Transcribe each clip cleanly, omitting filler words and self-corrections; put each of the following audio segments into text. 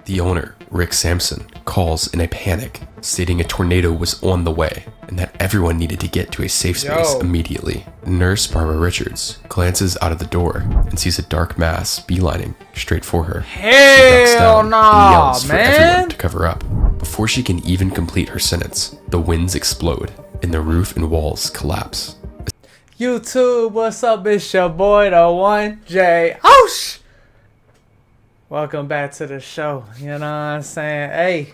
The owner, Rick Sampson, calls in a panic, stating a tornado was on the way and that everyone needed to get to a safe space immediately. Nurse Barbara Richards glances out of the door and sees a dark mass beelining straight for her. Hell no, and yells for man! everyone to cover up. Before she can even complete her sentence, the winds explode and the roof and walls collapse. YouTube, what's up? It's your boy, the 1J. Oh, welcome back to the show. You know what I'm saying? Hey,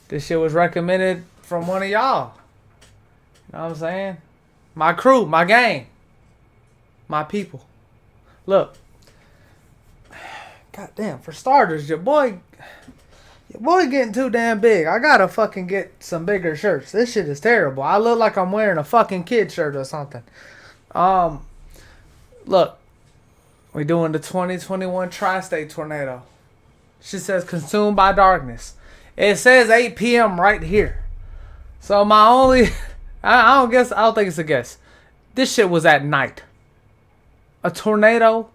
this shit was recommended from one of y'all. You know what I'm saying? My crew, my gang, my people. Look, goddamn, for starters, your boy getting too damn big. I gotta fucking get some bigger shirts. This shit is terrible. I look like I'm wearing a fucking kid shirt or something. Look, we doing the 2021 Tri-State tornado. Shit says consumed by darkness. It says 8 p.m. right here. So my only, I don't think it's a guess. This shit was at night. A tornado.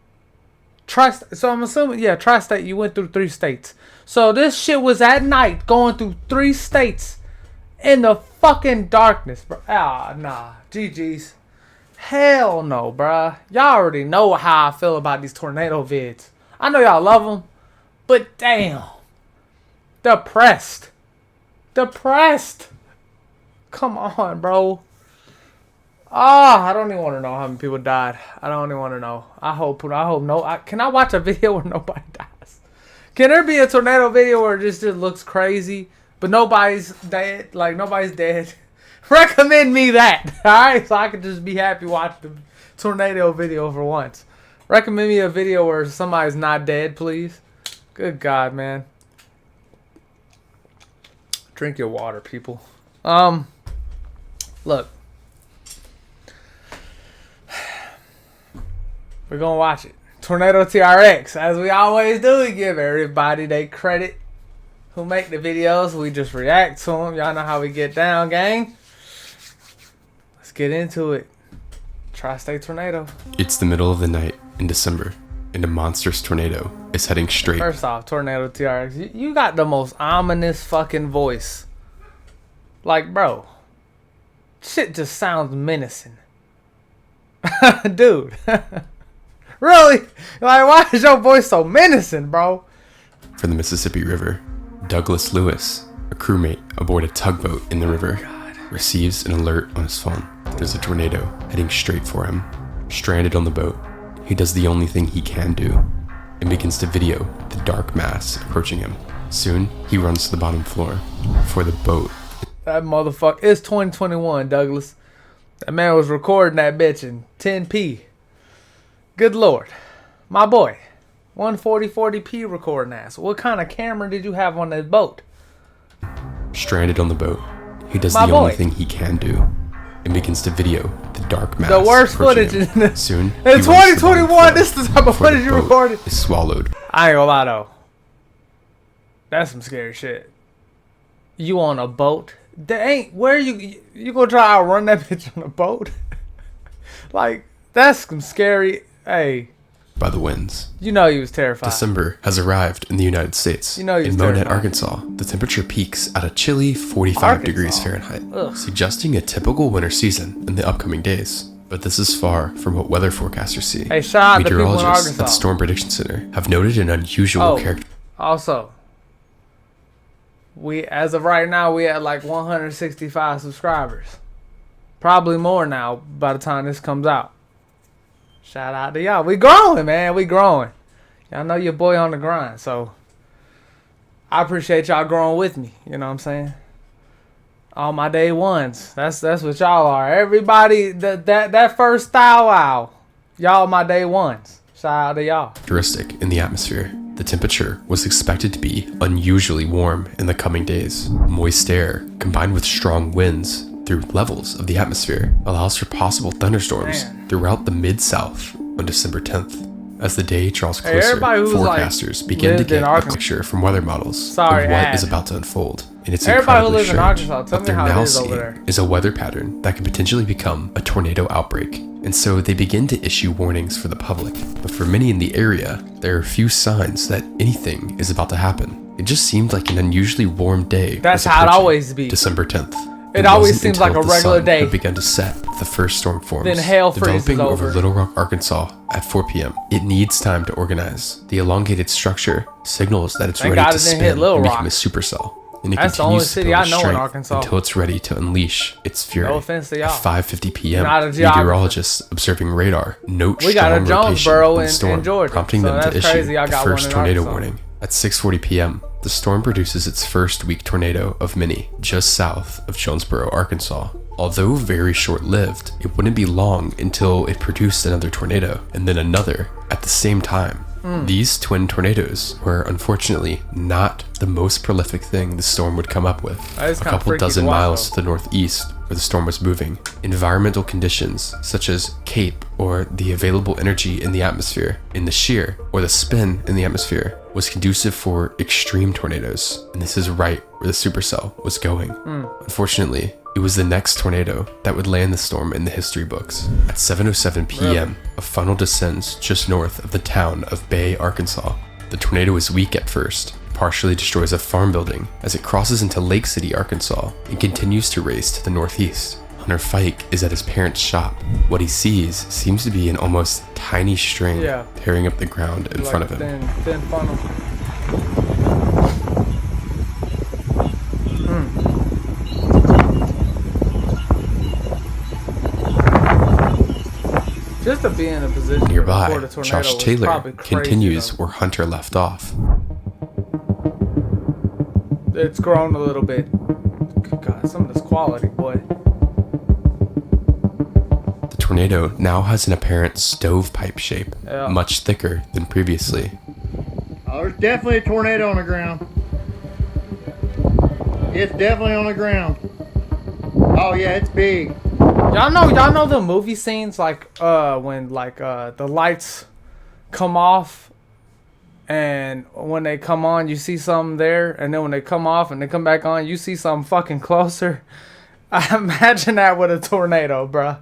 So I'm assuming, yeah, Tri-State, you went through 3 states. So this shit was at night going through 3 states in the fucking darkness, bro. Ah, nah. GG's. Hell no, bruh. Y'all already know how I feel about these tornado vids. I know y'all love them, but damn. Depressed. Come on, bro. I don't even want to know how many people died. I don't even want to know. I hope no. Can I watch a video where nobody dies? Can there be a tornado video where it just looks crazy, but nobody's dead? Like, nobody's dead. Recommend me that, alright? So I can just be happy watching the tornado video for once. Recommend me a video where somebody's not dead, please. Good God, man. Drink your water, people. Look. We're gonna watch it. Tornado TRX. As we always do, we give everybody their credit who make the videos. We just react to them. Y'all know how we get down, gang. Let's get into it. Tri-State tornado. It's the middle of the night in December, and a monstrous tornado is heading straight. First off, Tornado TRX, you got the most ominous fucking voice. Like, bro, shit just sounds menacing. Dude. Really? Like, why is your voice so menacing, bro? From the Mississippi River, Douglas Lewis, a crewmate aboard a tugboat in the river, receives an alert on his phone. There's a tornado heading straight for him. Stranded on the boat, he does the only thing he can do and begins to video the dark mass approaching him. Soon, he runs to the bottom floor before the boat. That motherfucker, it's 2021, Douglas. That man was recording that bitch in 10p. Good Lord. My boy. 140p recording ass. What kind of camera did you have on that boat? Stranded on the boat, he does the only thing he can do and begins to video the dark mass. The worst footage in this. Soon, in 2021, this is the type of footage you recorded. Is swallowed. I ain't gonna lie though. That's some scary shit. You on a boat? That ain't where you gonna try to outrun that bitch on a boat? Like, that's some scary. Hey. By the winds. You know he was terrified. December has arrived in the United States. You know he was in Monette, terrified. Arkansas, the temperature peaks at a chilly 45 degrees Fahrenheit, suggesting a typical winter season in the upcoming days. But this is far from what weather forecasters see. Hey, shout out to people in Meteorologists Arkansas. at the Storm Prediction Center have noted an unusual character. Also, as of right now, we at like 165 subscribers. Probably more now by the time this comes out. Shout out to y'all. We growing, man. We growing. Y'all know your boy on the grind. So, I appreciate y'all growing with me. You know what I'm saying? All my day ones. That's what y'all are. Everybody, that first style wow. Y'all my day ones. Shout out to y'all. Characteristic in the atmosphere. The temperature was expected to be unusually warm in the coming days. Moist air, combined with strong winds through levels of the atmosphere, allows for possible thunderstorms throughout the Mid-South on December 10th. As the day draws closer, forecasters begin to get a picture from weather models of what is about to unfold. And it's incredibly strange. What they're now seeing is a weather pattern that could potentially become a tornado outbreak. and so they begin to issue warnings for the public. But for many in the area, there are few signs that anything is about to happen. It just seemed like an unusually warm day. That's how it always be. December 10th. It always seems like a regular day. It began to set. The first storm forms. Then hail freezes developing over. over Little Rock, Arkansas at 4 p.m. It needs time to organize. The elongated structure signals that it's Thank ready God to it didn't spin hit Little and Rock. become a supercell. And it That's the only continues to city build I its know in strength Arkansas. until it's ready to unleash its fury. No offense to y'all. At 5:50 p.m., Not a geographer. meteorologists observing radar note We got a strong Jonesboro rotation in the storm, Georgia, prompting so them to that's issue crazy. I the got one first in tornado Arkansas. warning. At 6:40 p.m., the storm produces its first weak tornado of many, just south of Jonesboro, Arkansas. Although very short-lived, it wouldn't be long until it produced another tornado, and then another at the same time. These twin tornadoes were unfortunately not the most prolific thing the storm would come up with. That is A kinda couple freaky to dozen watch, miles though. to the northeast where the storm was moving, environmental conditions such as CAPE, or the available energy in the atmosphere, in the shear, or the spin in the atmosphere, was conducive for extreme tornadoes, and this is right where the supercell was going. Unfortunately, it was the next tornado that would land the storm in the history books. At 7:07 p.m., a funnel descends just north of the town of Bay, Arkansas. The tornado is weak at first, partially destroys a farm building as it crosses into Lake City, Arkansas, and continues to race to the northeast. Hunter Fike is at his parents' shop. What he sees seems to be an almost tiny string tearing up the ground in front of him. Thin funnel. Just to be in a position Nearby, to record a tornado Josh was Taylor probably crazy, continues though. where Hunter left off. It's grown a little bit. God, some of this quality, boy. The tornado now has an apparent stovepipe shape, much thicker than previously. Oh, there's definitely a tornado on the ground. It's definitely on the ground. Oh yeah, it's big. Y'all know the movie scenes like when the lights come off, and when they come on you see something there, and then when they come off and they come back on you see something fucking closer. I imagine that with a tornado, bruh.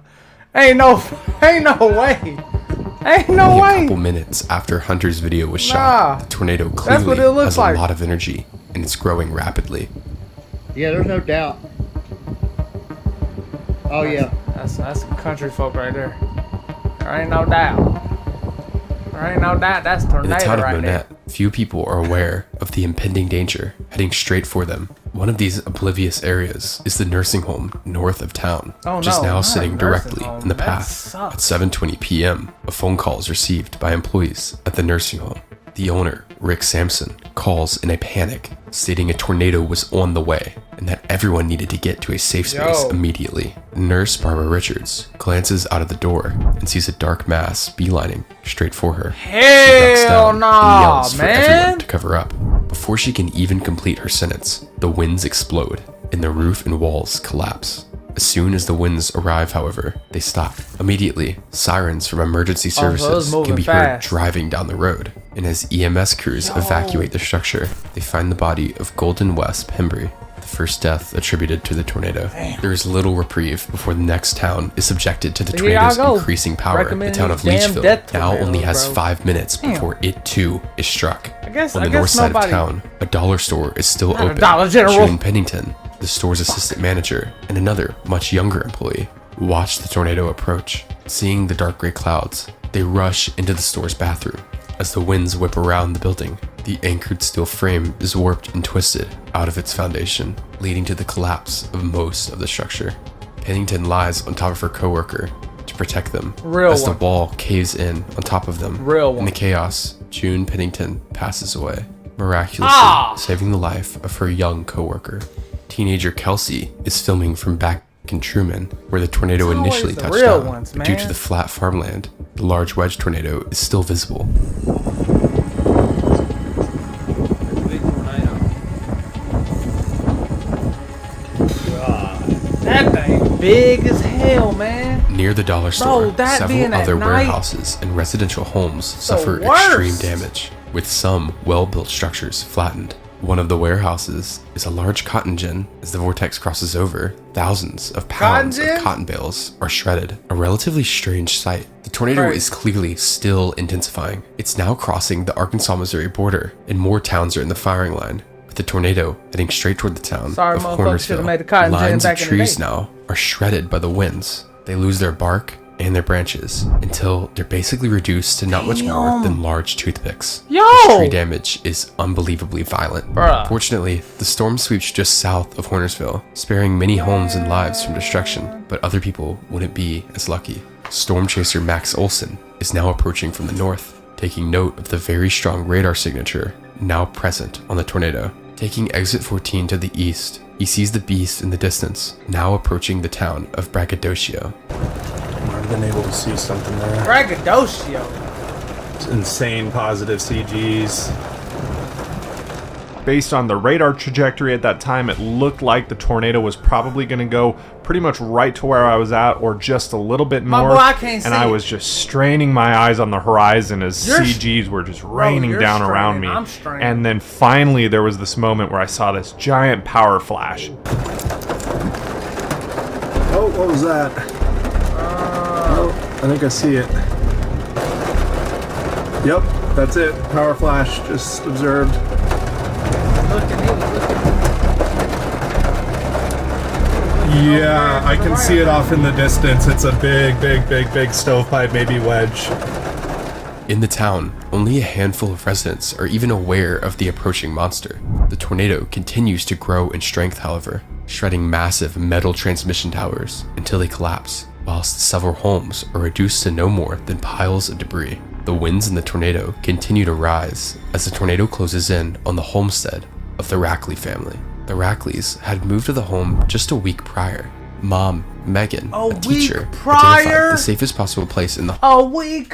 Ain't no way. Ain't no Only way. a couple minutes after Hunter's video was shot, the tornado That's what clearly it looks has like. a lot of energy, and it's growing rapidly. Yeah, there's no doubt. Oh yeah. That's some country folk right there. There ain't no doubt. There ain't no doubt that's In the tornado town of right Monette, there. few people are aware of the impending danger heading straight for them. One of these oblivious areas is the nursing home north of town, Oh, which is no, now not a sitting nursing directly home. in the That path. sucks. At 7:20 p.m., a phone call is received by employees at the nursing home. The owner, Rick Sampson, calls in a panic, stating a tornado was on the way and that everyone needed to get to a safe space Yo. immediately. Nurse Barbara Richards glances out of the door and sees a dark mass beelining straight for her. She ducks Hell down nah, and yells for everyone man. to cover up. Before she can even complete her sentence, the winds explode and the roof and walls collapse. As soon as the winds arrive, however, they stop. Immediately, sirens from emergency so it was services moving can be heard fast. driving down the road. And as EMS crews evacuate the structure, they find the body of Golden West Pembry, the first death attributed to the tornado. There is little reprieve before the next town is subjected to the Here y'all tornado's go. increasing power. The Recommending town of these damn Leachville death now only tornadoes, has bro. 5 minutes Damn. before it too is struck. guess- On I the guess north side nobody- of town, a dollar store is still Not a open. Dollar General. June Pennington, the store's assistant manager, and another, much younger employee, watch the tornado approach. Seeing the dark gray clouds, they rush into the store's bathroom. As the winds whip around the building, the anchored steel frame is warped and twisted out of its foundation, leading to the collapse of most of the structure. Pennington lies on top of her coworker to protect them. Real As the one. wall caves in on top of them. Real In one. the chaos, June Pennington passes away, miraculously saving the life of her young coworker. Teenager Kelsey is filming from back in Truman, where the tornado It's always initially the touched real down. ones, But due to man. the flat farmland, the large wedge tornado is still visible. That thing big as hell, man. Near the dollar store, that several being at other night- warehouses and residential homes suffer worst. extreme damage, with some well-built structures flattened. One of the warehouses is a large cotton gin. As the vortex crosses over, thousands of pounds of cotton bales are shredded. A relatively strange sight. The tornado is clearly still intensifying. It's now crossing the Arkansas-Missouri border, and more towns are in the firing line, with the tornado heading straight toward the town of Hornersville. Lines of trees now are shredded by the winds. They lose their bark and their branches until they're basically reduced to not much more than large toothpicks. This tree damage is unbelievably violent. Fortunately, the storm sweeps just south of Hornersville, sparing many homes and lives from destruction, but other people wouldn't be as lucky. Storm chaser Max Olson is now approaching from the north, taking note of the very strong radar signature now present on the tornado. Taking exit 14 to the east, he sees the beast in the distance, now approaching the town of Braggadocio. I've been able to see something there. Braggadocio. It's insane positive CGs. Based on the radar trajectory at that time, it looked like the tornado was probably going to go pretty much right to where I was at, or just a little bit more. Boy, I can't and see I it. was just straining my eyes on the horizon as CGs were just raining down around me. I'm straining. And then finally there was this moment where I saw this giant power flash. Oh, what was that? Oh, I think I see it. Yep, that's it. Power flash, just observed. Yeah, I can see it off in the distance. It's a big stovepipe, maybe wedge. In the town, only a handful of residents are even aware of the approaching monster. The tornado continues to grow in strength, however, shredding massive metal transmission towers until they collapse, whilst several homes are reduced to no more than piles of debris. The winds in the tornado continue to rise as the tornado closes in on the homestead of the Rackley family. The Rackleys had moved to the home just a week prior. Mom, Megan, a teacher, identified the safest possible place in the A week?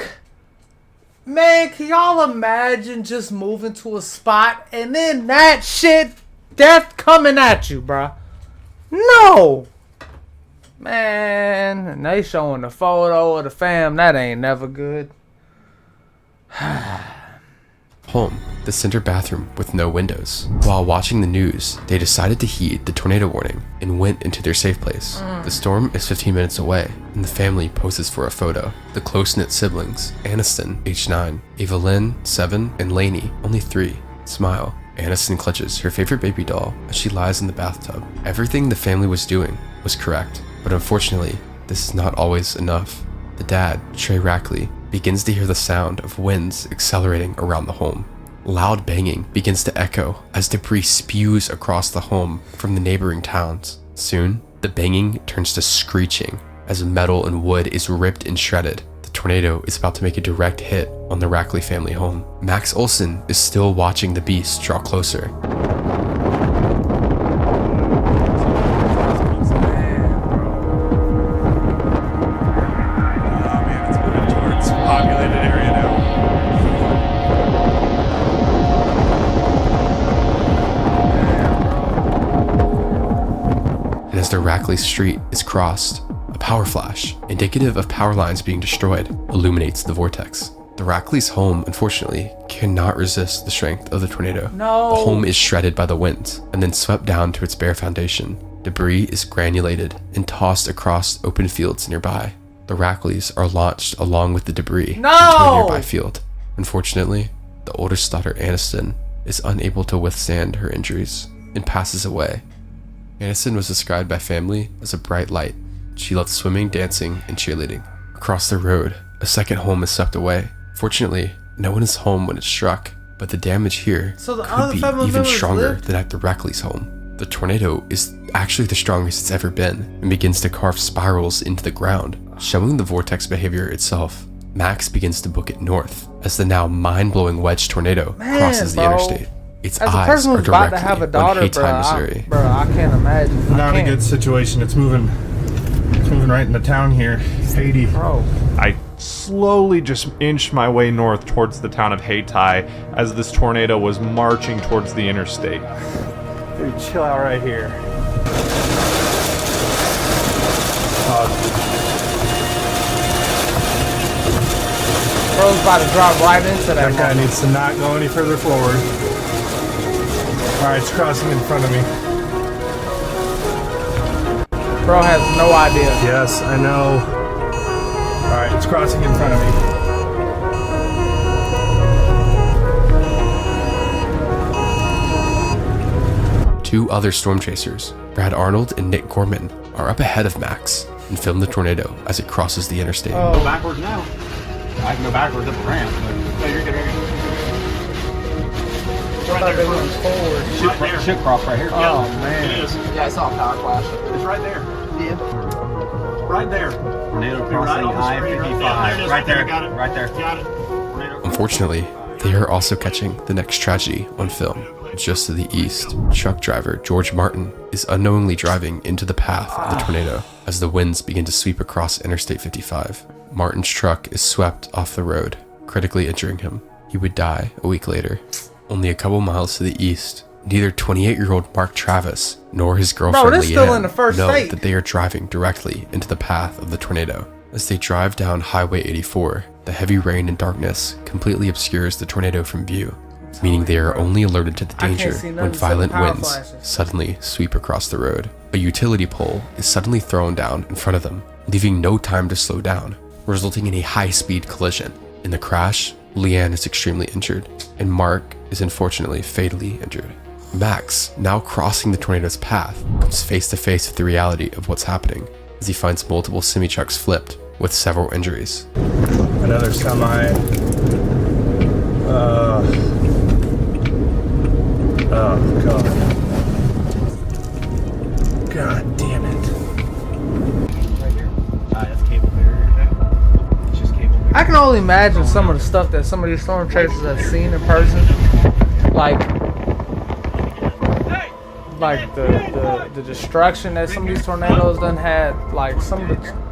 Man, can y'all imagine just moving to a spot and then that shit, death coming at you, bruh? No! Man, and they showing the photo of the fam, that ain't never good. home, the center bathroom with no windows. While watching the news, they decided to heed the tornado warning and went into their safe place. The storm is 15 minutes away, and the family poses for a photo. The close-knit siblings, Aniston, age 9, Evelyn, 7, and Lainey, only 3, smile. Aniston clutches her favorite baby doll as she lies in the bathtub. Everything the family was doing was correct, but unfortunately, this is not always enough. The dad, Trey Rackley, begins to hear the sound of winds accelerating around the home. Loud banging begins to echo as debris spews across the home from the neighboring towns. Soon, the banging turns to screeching as metal and wood is ripped and shredded. The tornado is about to make a direct hit on the Rackley family home. Max Olson is still watching the beast draw closer. As the Rackley Street is crossed, a power flash, indicative of power lines being destroyed, illuminates the vortex. The Rackley's home, unfortunately, cannot resist the strength of the tornado. No. The home is shredded by the winds and then swept down to its bare foundation. Debris is granulated and tossed across open fields nearby. The Rackleys are launched along with the debris into a nearby field. Unfortunately, the oldest daughter, Aniston, is unable to withstand her injuries and passes away. Aniston was described by family as a bright light. She loved swimming, dancing, and cheerleading. Across the road, a second home is swept away. Fortunately, no one is home when it struck, but the damage here could be even stronger than at the Rackley's home. The tornado is actually the strongest it's ever been and begins to carve spirals into the ground, showing the vortex behavior itself. Max begins to book it north as the now mind-blowing wedge tornado crosses the interstate. Its eyes are directly on Hayti, Missouri. Bro, I can't imagine. Not a good situation. It's moving right into town here. Haiti. Bro. I slowly just inched my way north towards the town of Hayti as this tornado was marching towards the interstate. Dude, chill out right here. Bro's about to drop right into that. That guy needs to not go any further forward. Alright, it's crossing in front of me. Bro has no idea. Yes, I know. Alright, it's crossing in front of me. Two other storm chasers, Brad Arnold and Nick Gorman, are up ahead of Max and film the tornado as it crosses the interstate. Go backwards now. I can go backwards up the ramp. No, you're good. I thought they went forward. Should cross right here. Oh, man. It is. Yeah, I saw a power flash. It's right there. Yeah. Right there. Tornado crossing I-55. Right there. Got it. Right there. Got it. Unfortunately, they are also catching the next tragedy on film. Just to the east, truck driver George Martin is unknowingly driving into the path of the tornado as the winds begin to sweep across Interstate 55. Martin's truck is swept off the road, critically injuring him. He would die a week later. Only a couple miles to the east, neither 28-year-old Mark Travis nor his girlfriend this still in the Leanne first know state. that they are driving directly into the path of the tornado. As they drive down Highway 84, the heavy rain and darkness completely obscures the tornado from view, meaning they are only alerted to the I can't danger see when nothing except violent power winds flashes. suddenly sweep across the road. A utility pole is suddenly thrown down in front of them, leaving no time to slow down, resulting in a high-speed collision. In the crash, Leanne is extremely injured, and Mark is unfortunately fatally injured. Max, now crossing the tornado's path, comes face to face with the reality of what's happening as he finds multiple semi-trucks flipped with several injuries. Another semi. Oh, God. God damn it. Right here. That's cable barrier. It's just cable barrier. I can only imagine some of the stuff that some of these storm chasers have seen in person. Like the destruction that some of these tornadoes done had. Like some of the...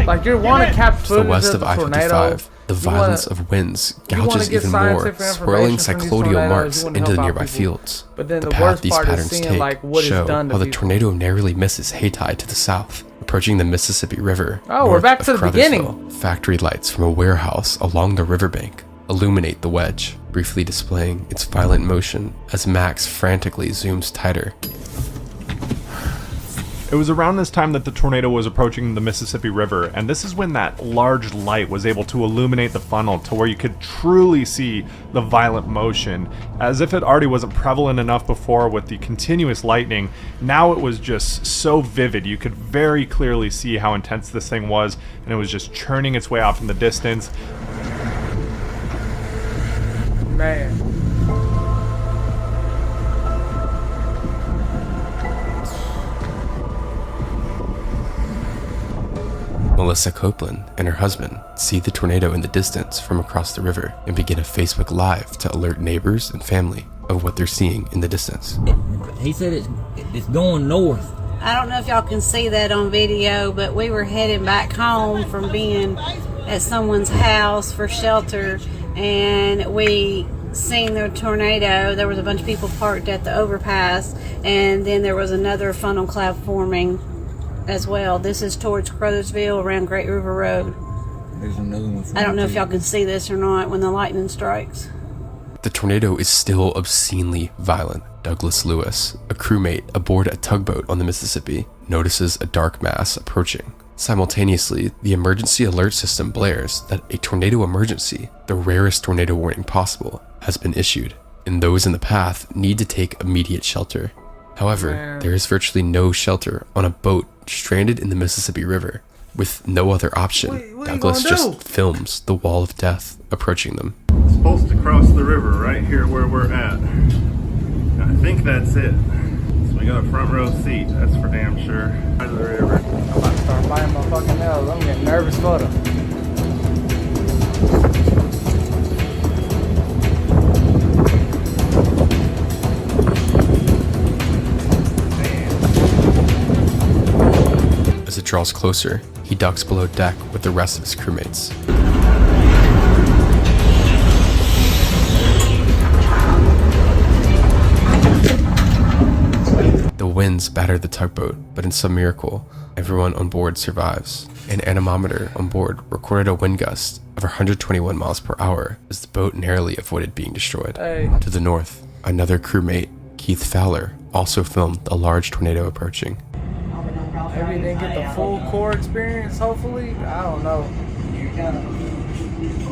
Like you want to capture To the footage west of of the tornado. I-55, the violence of winds gouges get even more, scientific swirling information from these cyclodial tornadoes, marks you wanna into the help out nearby people. fields. But then The the path worst these part is patterns seeing take like what it's show done to how the people. tornado narrowly misses Hayti to the south, approaching the Mississippi River. Oh, we're north back of to the beginning. Crothersville. Factory lights from a warehouse along the riverbank illuminate the wedge, briefly displaying its violent motion as Max frantically zooms tighter. It was around this time that the tornado was approaching the Mississippi River, and this is when that large light was able to illuminate the funnel to where you could truly see the violent motion. As if it already wasn't prevalent enough before with the continuous lightning, now it was just so vivid. You could very clearly see how intense this thing was, and it was just churning its way off in the distance. Man. Melissa Copeland and her husband see the tornado in the distance from across the river and begin a Facebook Live to alert neighbors and family of what they're seeing in the distance. He said it's going north. I don't know if y'all can see that on video, but we were heading back home from being at someone's house for shelter, and we seen the tornado. There was a bunch of people parked at the overpass, and then there was another funnel cloud forming as well. This is towards Crothersville around Great River Road. There's another one. I don't know if y'all can see this or not when the lightning strikes. The tornado is still obscenely violent. Douglas Lewis, a crewmate aboard a tugboat on the Mississippi, notices a dark mass approaching. Simultaneously, the emergency alert system blares that a tornado emergency, the rarest tornado warning possible, has been issued, and those in the path need to take immediate shelter. However, there is virtually no shelter on a boat stranded in the Mississippi River. With no other option, What you Douglas gonna just do? films the wall of death approaching them. It's supposed to cross the river right here where we're at. I think that's it. So we got a front row seat, that's for damn sure. Right to the river. I'm about to start biting my fucking nails. I'm getting nervous for them. As it draws closer, he ducks below deck with the rest of his crewmates. The winds batter the tugboat, but in some miracle, everyone on board survives. An anemometer on board recorded a wind gust of 121 miles per hour as the boat narrowly avoided being destroyed. Hey. To the north, Another crewmate, Keith Fowler, also filmed a large tornado approaching. Maybe they get the full core experience, hopefully. I don't know.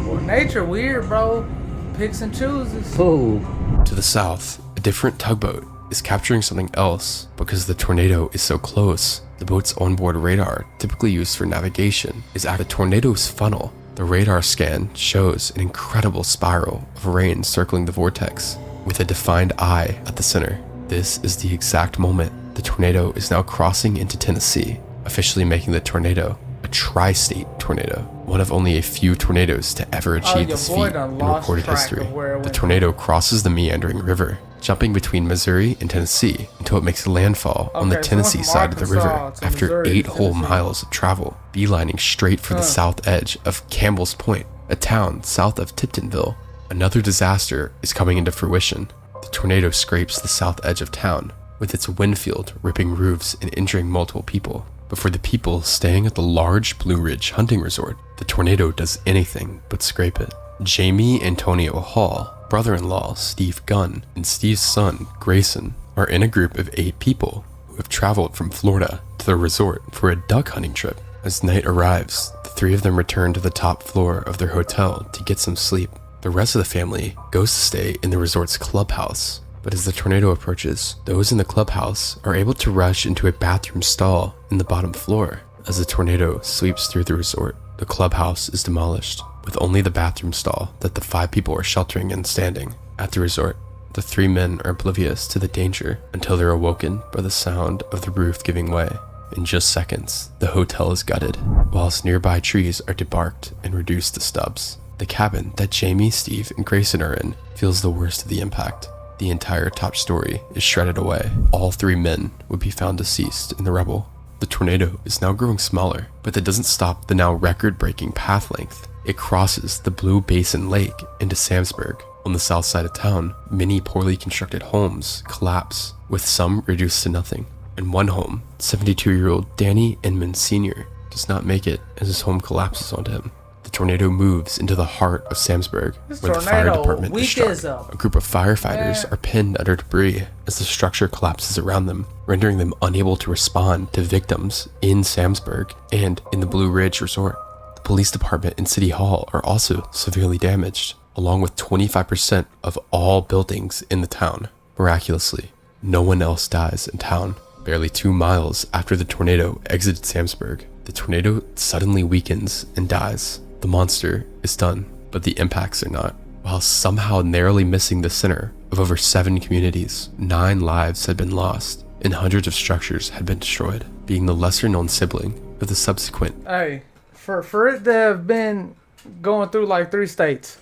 Well, nature weird, bro. Picks and chooses. Oh, To the south, a different tugboat is capturing something else because the tornado is so close. The boat's onboard radar, typically used for navigation, is at the tornado's funnel. The radar scan shows an incredible spiral of rain circling the vortex, with a defined eye at the center. This is the exact moment the tornado is now crossing into Tennessee, officially making the tornado a tri-state tornado, one of only a few tornadoes to ever achieve your this boy feat done in lost recorded track history. of where it The went. tornado crosses the meandering river, jumping between Missouri and Tennessee until it makes landfall on the Okay, so it went Tennessee from side of the river Arkansas to after Missouri to 8 whole Tennessee. miles of travel, beelining straight for the south edge of Campbell's Point, a town south of Tiptonville. Another disaster is coming into fruition. The tornado scrapes the south edge of town, with its wind field ripping roofs and injuring multiple people. But for the people staying at the large Blue Ridge hunting resort, the tornado does anything but scrape it. Jamie Antonio Hall, brother-in-law Steve Gunn, and Steve's son Grayson are in a group of 8 people who have traveled from Florida to the resort for a duck hunting trip. As night arrives, the 3 of them return to the top floor of their hotel to get some sleep. The rest of the family goes to stay in the resort's clubhouse. But as the tornado approaches, those in the clubhouse are able to rush into a bathroom stall in the bottom floor. As the tornado sweeps through the resort, the clubhouse is demolished, with only the bathroom stall that the 5 people are sheltering in standing. At the resort, the 3 men are oblivious to the danger until they're awoken by the sound of the roof giving way. In just seconds, the hotel is gutted, whilst nearby trees are debarked and reduced to stubs. The cabin that Jamie, Steve, and Grayson are in feels the worst of the impact. The entire top story is shredded away. All 3 men would be found deceased in the rubble. The tornado is now growing smaller, but that doesn't stop the now record-breaking path length. It crosses the Blue Basin Lake into Samsburg. On the south side of town, many poorly constructed homes collapse, with some reduced to nothing. In one home, 72-year-old Danny Inman Sr. does not make it as his home collapses onto him. The tornado moves into the heart of Samsburg, This where the fire tornado department is weak struck. as a- A group of firefighters Yeah. are pinned under debris as the structure collapses around them, rendering them unable to respond to victims in Samsburg and in the Blue Ridge Resort. The police department and city hall are also severely damaged, along with 25% of all buildings in the town. Miraculously, no one else dies in town. Barely 2 miles after the tornado exited Samsburg, the tornado suddenly weakens and dies. The monster is done, but the impacts are not. While somehow narrowly missing the center of over 7 communities, 9 lives had been lost, and hundreds of structures had been destroyed, being the lesser-known sibling of the subsequent. Hey, for it to have been going through like 3 states,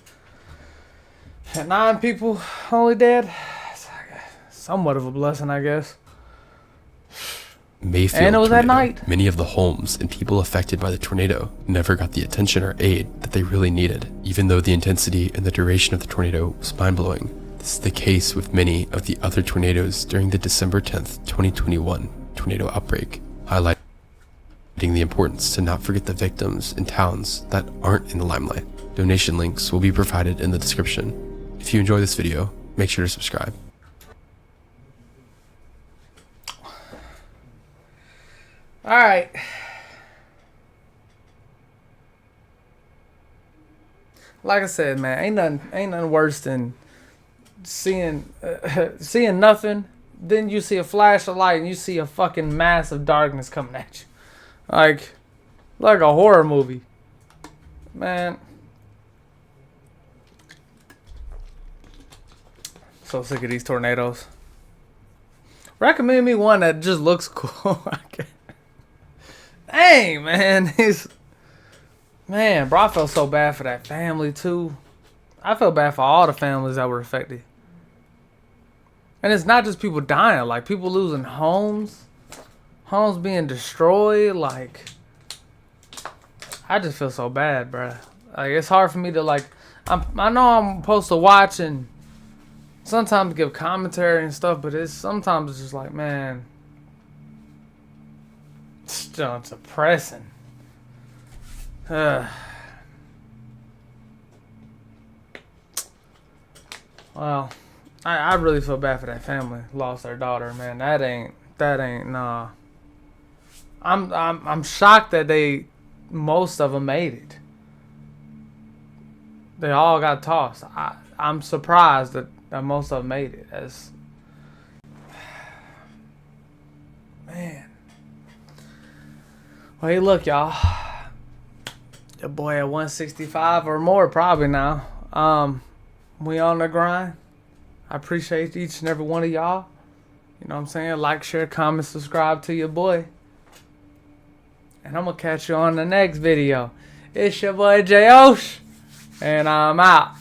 and 9 people only dead, it's somewhat of a blessing, I guess. Mayfield And it was at tornado. night. Many of the homes and people affected by the tornado never got the attention or aid that they really needed, even though the intensity and the duration of the tornado was mind-blowing. This is the case with many of the other tornadoes during the December 10th, 2021 tornado outbreak, highlighting the importance to not forget the victims in towns that aren't in the limelight. Donation links will be provided in the description. If you enjoy this video, make sure to subscribe. All right. Like I said, man, ain't nothing worse than seeing seeing nothing. Then you see a flash of light and you see a fucking mass of darkness coming at you, like a horror movie, man. So sick of these tornadoes. Recommend me one that just looks cool. Dang, man. Man, bro, I felt so bad for that family, too. I felt bad for all the families that were affected. And it's not just people dying. Like, people losing homes. Homes being destroyed. Like, I just feel so bad, bro. Like, it's hard for me to, like... I know I'm supposed to watch and sometimes give commentary and stuff, but sometimes it's just like, man... Still depressing. Well, I really feel bad for that family. Lost their daughter, man. That ain't nah. I'm shocked that most of them made it. They all got tossed. I'm surprised that most of them made it. Man. Well, hey, look, y'all. Your boy at 165 or more probably now. We on the grind. I appreciate each and every one of y'all. You know what I'm saying? Like, share, comment, subscribe to your boy. And I'm going to catch you on the next video. It's your boy J-Osh. And I'm out.